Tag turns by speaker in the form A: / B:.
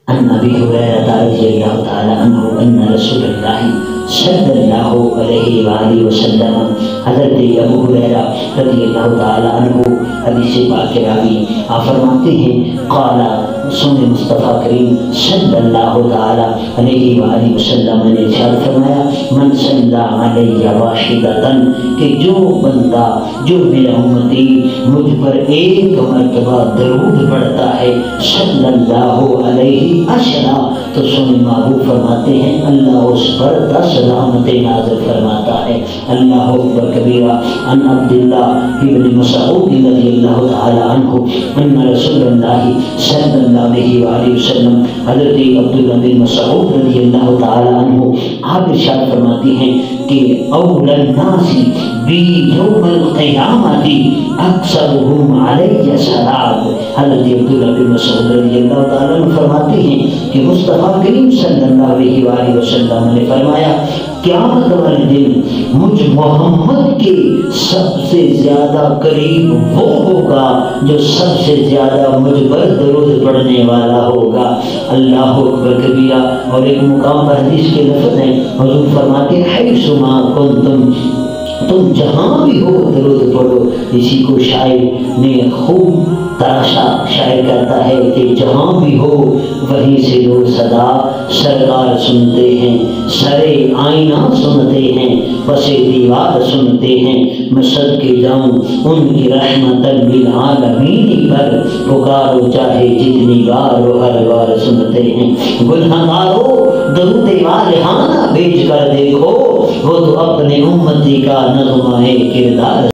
A: عن ابی ہریرہ رضی اللہ تعالی عنہ ان رسول اللہ صلی اللہ علیہ وآلہ وسلم، حضرت ابو ہریرہ رضی اللہ تعالی عنہ حدیث پاک راوی، آپ فرماتے ہیں قال رسول مصطفیٰ کریم صلی اللہ تعالی علیہ وآلہ وسلم نے ارشاد فرمایا من صلی علیہ واحدۃ، کہ جو بندہ، جو میرا امتی مجھ پر ایک مرتبہ درود پڑھتا ہے صلی اللہ علیہ عشرہ، تو سن محبوب فرماتے ہیں اللہ اس پر 10 رحمتیں نازل فرماتا ہے۔ اللہ اکبر کبیرہ۔ عن عبداللہ ابن مسعود رضی اللہ تعالی عنہ ان رسول اللہ صلی اللہ علیہ وآلہ وسلم، حضرت عبداللہ بن مسعود رضی اللہ تعالی عنہ آپ ارشاد فرماتی ہیں کہ اول الناس بی یوم القیامت اکثرهم علیہ صلاۃ۔ حضرت عبداللہ بن مسعود رضی اللہ تعالی عنہ فرماتے ہیں کہ مصطفیٰ کریم صلی اللہ علیہ وآلہ وسلم نے فرمایا قیامت والے دن مجھ محمد کے سب سے زیادہ قریب وہ ہوگا جو سب سے زیادہ مجھ پر درود پڑھنے والا ہوگا۔ اللہ اکبر کبیرہ۔ اور ایک مقام پر حدیث کے لفظ ہیں، حضور فرماتے ہیں حیث ما کنتم، تم جہاں بھی ہو درود پڑھو۔ اسی کو شاعر نے خوب تراشا۔ شاعر کہتا ہے کہ جہاں بھی ہو وہیں سے لو صدا، سرکار سنتے ہیں سرے آئینہ سنتے ہیں پسے دیوار سنتے ہیں، میں صدقے جاؤں ان کی رحمت للعالمین پر، پکارو چاہے جتنی بار وہ ہر بار سنتے ہیں۔ گنہگارو درود والہانہ بھیج کر دیکھو، وہ تو اپنے امتی کا نغمہ کردار